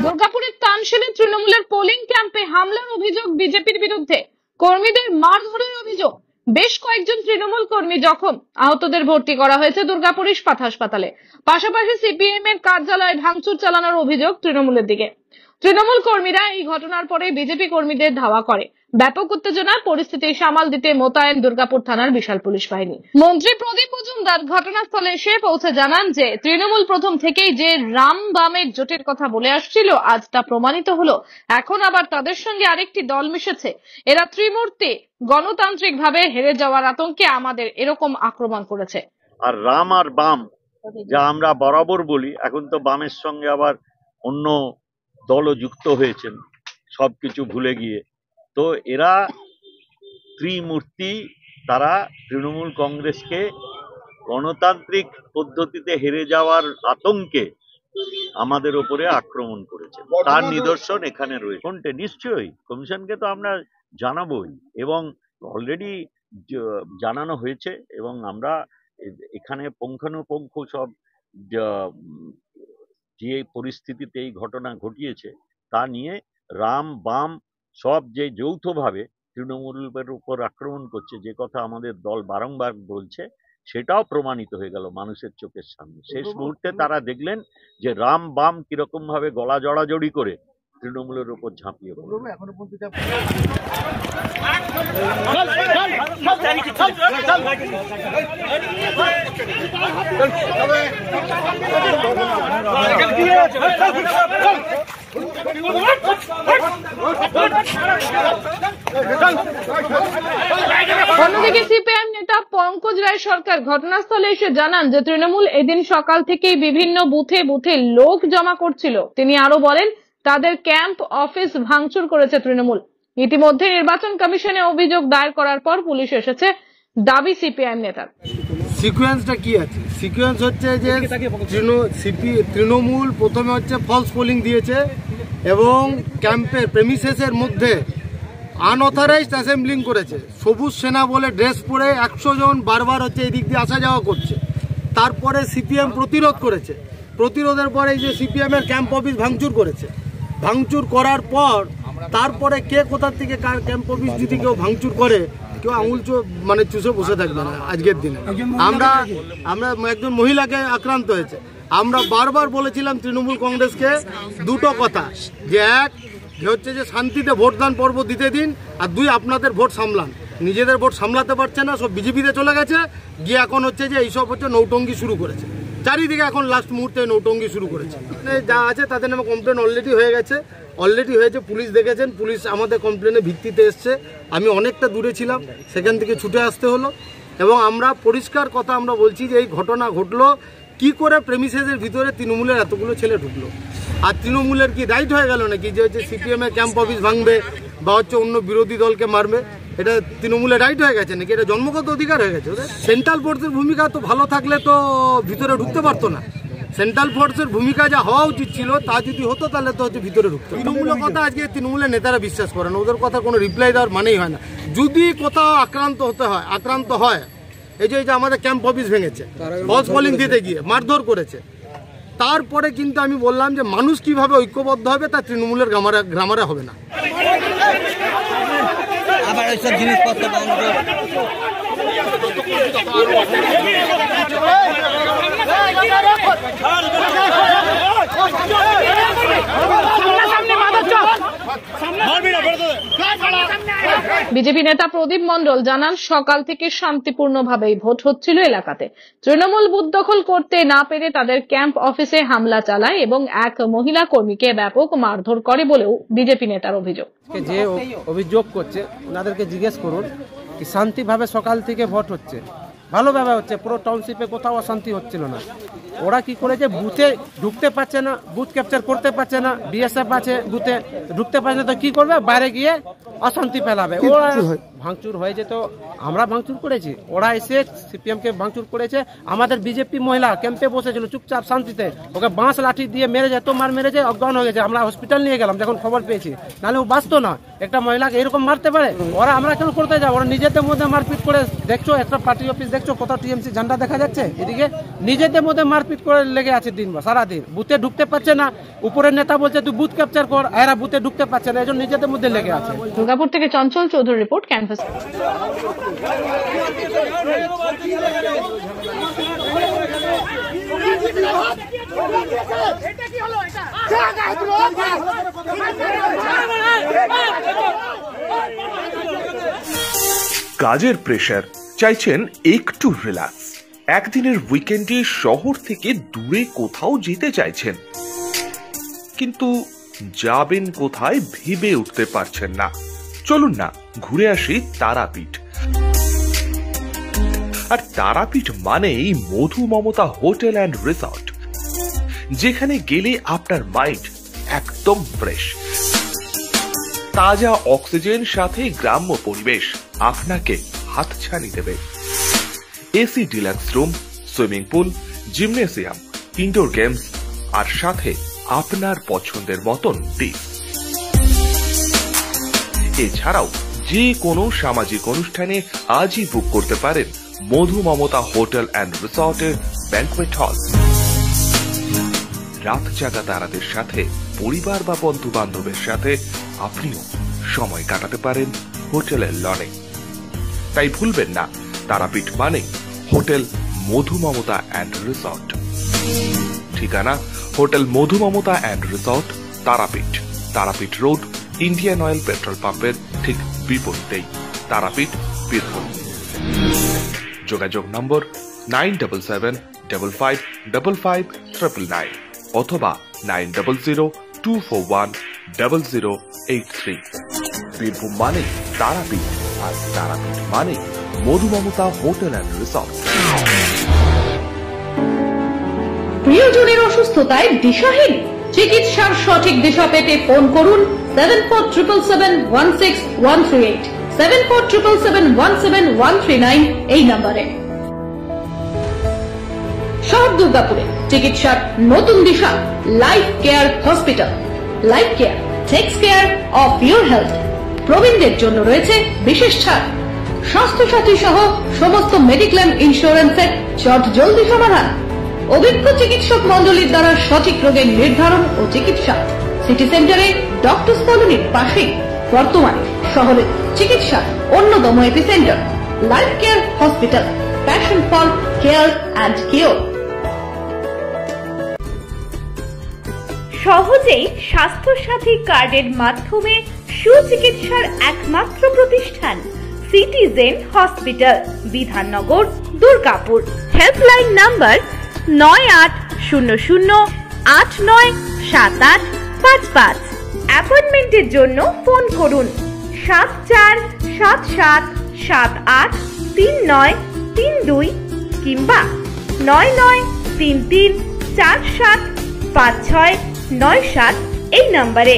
দুর্গাপুরের তানসেনে তৃণমূলের পোলিং ক্যাম্পে হামলার অভিযোগ বিজেপির বিরুদ্ধে, কর্মীদের মারধরের অভিযোগ, বেশ কয়েকজন তৃণমূল কর্মী জখম, আহতদের ভর্তি করা হয়েছে দুর্গাপুর ইস্পাত হাসপাতালে। পাশাপাশি সিপিএম এর কার্যালয়ে ভাঙচুর চালানোর অভিযোগ তৃণমূলের দিকে। তৃণমূল কর্মীরা এই ঘটনার পরে বিজেপি কর্মীদের ধাওয়া করে। ব্যাপক উত্তেজনার পরিস্থিতি সামাল দিতে মোতায়েন দুর্গাপুর থানার বিশাল পুলিশ বাহিনী। মন্ত্রী প্রদীপ মজুমদার ঘটনাস্থলে এসে পৌঁছে জানান যে তৃণমূল প্রথম থেকেই যে রাম বামের জোটের কথা বলে আসছিল, আজ তা প্রমাণিত হলো। এখন আবার তাদের সঙ্গে আরেকটি দল মিশেছে। এরা ত্রিমূর্তি গণতান্ত্রিক ভাবে হেরে যাওয়ার আতঙ্কে আমাদের এরকম আক্রমণ করেছে। আর রাম আর বাম যা আমরা বরাবর বলি, এখন তো বামের সঙ্গে আবার অন্য দলও যুক্ত হয়েছেন সবকিছু ভুলে গিয়ে। তো এরা ত্রিমূর্তি, তারা তৃণমূল কংগ্রেসকে গণতান্ত্রিক পদ্ধতিতে হেরে যাওয়ার আতঙ্কে আমাদের উপরে আক্রমণ করেছে। তার নিদর্শন এখানে রয়েছে। কোনটা? নিশ্চয়ই কমিশনকে তো আমরা জানাবোই, এবং অলরেডি জানানো হয়েছে, এবং আমরা এখানে পুঙ্খানুপুঙ্খ সব যে পরিস্থিতিতে এই ঘটনা ঘটিয়েছে তা নিয়ে রাম বাম সব যে যৌথভাবে তৃণমূলের উপর আক্রমণ করছে, যে কথা আমাদের দল বারংবার বলছে, সেটাও প্রমাণিত হয়ে গেল মানুষের চোখের সামনে। শেষ মুহূর্তে তারা দেখলেন যে রাম বাম কিরকম ভাবে গলা জড়াজড়ি করে তৃণমূলের উপর ঝাঁপিয়ে পড়ল। অন্যদিকে সিপিএম নেতা পঙ্কজ রায় সরকার ঘটনাস্থলে এসে জানান যে তৃণমূল এদিন সকাল থেকেই বিভিন্ন বুথে বুথে লোক জমা করছিল। তিনি আরো বলেন, তাদের ক্যাম্প অফিস ভাঙচুর করেছে তৃণমূল। ইতিমধ্যে নির্বাচন কমিশনে অভিযোগ দায়ের করার পর পুলিশ এসেছে, দাবি সিপিএম নেতার। সিকোয়েন্সটা কি আছে? সিকোয়েন্স হচ্ছে যে তৃণমূল প্রথমে হচ্ছে ফলস পোলিং দিয়েছে এবং ক্যাম্পের প্রেমিসেসের মধ্যে আনঅথরাইজড অ্যাসেম্বলিং করেছে। সবুজ সেনা বলে ড্রেস পরে 100 জন বারবার হচ্ছে এদিক দিয়ে আসা যাওয়া করছে। তারপরে সিপিএম প্রতিরোধ করেছে। প্রতিরোধের পরে যে সিপিএম এর ক্যাম্প অফিস ভাঙচুর করেছে। ভাঙচুর করার পর তারপরে কে কোথার থেকে কার ক্যাম্প অফিস যদি কেউ ভাঙচুর করে, কেউ আঙুল মানে চুষে বসে থাকবে না। আজকের দিনে আমরা একজন মহিলাকে আক্রান্ত হয়েছে। আমরা বারবার বলেছিলাম তৃণমূল কংগ্রেসকে দুটো কথা, যে এক হচ্ছে যে শান্তিতে ভোটদান পর্ব দিতে দিন, আর দুই আপনাদের ভোট সামলান। নিজেদের ভোট সামলাতে পারছে না, সব বিজেপিতে চলে গেছে গিয়ে এখন হচ্ছে যে এইসব হচ্ছে নৌটঙ্গি শুরু করেছে চারিদিকে। এখন লাস্ট মুহূর্তে নৌটঙ্গি শুরু করেছে। যা আছে তাদের নামে কমপ্লেন অলরেডি হয়ে গেছে, পুলিশ দেখেছেন, পুলিশ আমাদের কমপ্লেনের ভিত্তিতে এসছে। আমি অনেকটা দূরে ছিলাম, সেখান থেকে ছুটে আসতে হলো। এবং আমরা পরিষ্কার কথা আমরা বলছি যে এই ঘটনা ঘটলো কি করে, প্রেমিসেসের ভিতরে তৃণমূলের এতগুলো ছেলে ঢুকলো। আর তৃণমূলের কি রাইট হয়ে গেল নাকি যে হচ্ছে সিপিএম এর ক্যাম্প অফিস ভাঙবে বা হচ্ছে অন্য বিরোধী দলকে মারবে? এটা তৃণমূলের রাইট হয়ে গেছে নাকি? এটা জন্মগত অধিকার হয়ে গেছে ওদের। সেন্ট্রাল ফোর্সের ভূমিকা তো ভালো থাকলে তো ভিতরে ঢুকতে পারতো না। সেন্ট্রাল ফোর্সের ভূমিকা যা হওয়া উচিত ছিল তা যদি হতো তাহলে তো হচ্ছে ভিতরে ঢুকতো। তৃণমূলের কথা আজকে তৃণমূলের নেতারা বিশ্বাস করে না, ওদের কথা কোনো রিপ্লাই দেওয়ার মানেই হয় না। যদি কোথাও আক্রান্ত হয়, এই যে আমাদের ক্যাম্প অফিস ভেঙেছে, ফলস পোলিং দিতে গিয়ে মারধর করেছে, তারপরে কিন্তু আমি বললাম যে মানুষ কিভাবে ঐক্যবদ্ধ হবে তা তৃণমূলের গ্রামারে হবে না। আবার এইসব জিনিসপত্র বিজেপি নেতা প্রদীপ মণ্ডল জানান, সকাল থেকে শান্তিপূর্ণভাবেই ভোট হচ্ছিল এলাকাতে। তৃণমূল বুথ দখল করতে না পেরে তাদের ক্যাম্প অফিসে হামলা চালায় এবং এক মহিলা কর্মীকে ব্যাপক মারধর করে বলেও বিজেপি নেতার অভিযোগ। যে অভিযোগ করছে ওনাদেরকে জিজ্ঞেস করুন কি শান্তিভাবে সকাল থেকে ভোট হচ্ছে, ভালোভাবে হচ্ছে, পুরো টাউনশিপে কোথাও অশান্তি হচ্ছিল না। ওরা কি করেছে, বুথে ঢুকতে পারছে না, বুথ ক্যাপচার করতে পারছে না, বিএসএফ আছে বুথে ঢুকতে পারছে না, তো কি করবে, বাইরে গিয়ে অশান্তি ফেলাবে। ওরা ভাঙচুর হয়েছে তো আমরা ভাঙচুর করেছি, ওরা এসে সিপিএমকে ভাঙচুর করেছে। আমাদের বিজেপি মহিলা ক্যাম্পে বসেছিল চুপচাপ শান্তিতে, ওকে বাঁশ লাঠি দিয়ে মেরেছে, এত মার মেরেছে অজ্ঞান হয়ে গেছে। আমরা হসপিটাল নিয়ে গেলাম যখন খবর পেয়েছি, নাহলে ও বাঁচতো না। একটা মহিলাকে এরকম মারতে পারে? ওরা আমরা কেন করতে যাবো? ওরা নিজেদের মধ্যে মারপিট করে, দেখছো একটা পার্টি অফিস দেখছো কত টিএমসি ঝান্ডা দেখা যাচ্ছে, এদিকে নিজেদের মধ্যে মারপিট করে লেগে আছে দিন সারাদিন। বুথে ঢুকতে পারছে না, উপরের নেতা বলছে তুই বুথ ক্যাপচার কর, এরা বুথে ঢুকতে পারছে না, এজন্য নিজেদের মধ্যে লেগে আছে। দুর্গাপুর থেকে চঞ্চল চৌধুরী রিপোর্ট, ক্যানভাস। কাজের প্রেসার, চাইছেন একটু রিল্যাক্স, একদিনের উইকেন্ডে শহর থেকে দূরে কোথাও যেতে চাইছেন, কিন্তু যাবেন কোথায় ভেবে উঠতে পারছেন না। চলুন না ঘুরে আসি তারাপীঠ। আর তারাপীঠ মানেই মধু মমতা হোটেল অ্যান্ড রিসর্ট, যেখানে গেলে আপনার মাইন্ড একদম ফ্রেশ। তাজা অক্সিজেন সাথে গ্রাম্য পরিবেশ আপনাকে হাতছানি দেবে। AC deluxe room, swimming pool, gymnasium, indoor games আর সাথে আপনার পছন্দের মতন ডিশ। এছাড়াও যে কোনো সামাজিক অনুষ্ঠানে আজই বুক করতে পারেন মধু মমতা হোটেল অ্যান্ড রিসর্টের ব্যাংকুয়েট হল। রাত জাগা তারাদের সাথে, পরিবার বা বন্ধু বান্ধবের সাথে আপনিও সময় কাটাতে পারেন হোটেলের লনে। তাই ভুলবেন না, তারাপীঠ মানে hotel Madhu Mamata and resort. ঠিকানা hotel Madhu Mamata and resort, Tarapith, Tarapith road, Indian oil petrol পাম্পের ঠিক বিপরীতেই, তারাপীঠ, বীরভূম। যোগাযোগ নম্বর 9775555599 অথবা 9002410083। বীরভূম মানে তারাপীঠ, আর তারাপীঠ মানে মধু মমতা হোটেল অ্যান্ড রিসর্ট। প্রিয়জনের অসুস্থতায় দিশাহীন, চিকিৎসার সঠিক দিশা পেতে ফোন করুন 7477716138, 7477171139 এই নম্বরে। শহর দুর্গাপুরে চিকিৎসার নতুন দিশা, life care hospital. Life care takes care of your health. প্রবীণদের জন্য রয়েছে বিশেষ ছাড়। স্বাস্থ্য সাথী সহ সমস্ত মেডিক্লেম ইন্স্যুরেন্সের চট জলদি সমাধান। অভিজ্ঞ চিকিৎসক মন্ডলীর দ্বারা সঠিক রোগের নির্ধারণ ও চিকিৎসা। সিটি সেন্টারে ডক্টরস কলোনির পাশেই বর্তমানে শহরের চিকিৎসার অন্যতম epicentre life care hospital, passion for care and cure. সহজেই স্বাস্থ্যসাথী কার্ডের মাধ্যমে সুচিকিৎসার একমাত্র প্রতিষ্ঠান citizen hospital, Bidhannagar, Durgapur. Helpline number 9800897855। অ্যাপয়েন্টমেন্টের জন্য ফোন করুন 7477783932 কিংবা 9933475697 এই নম্বরে।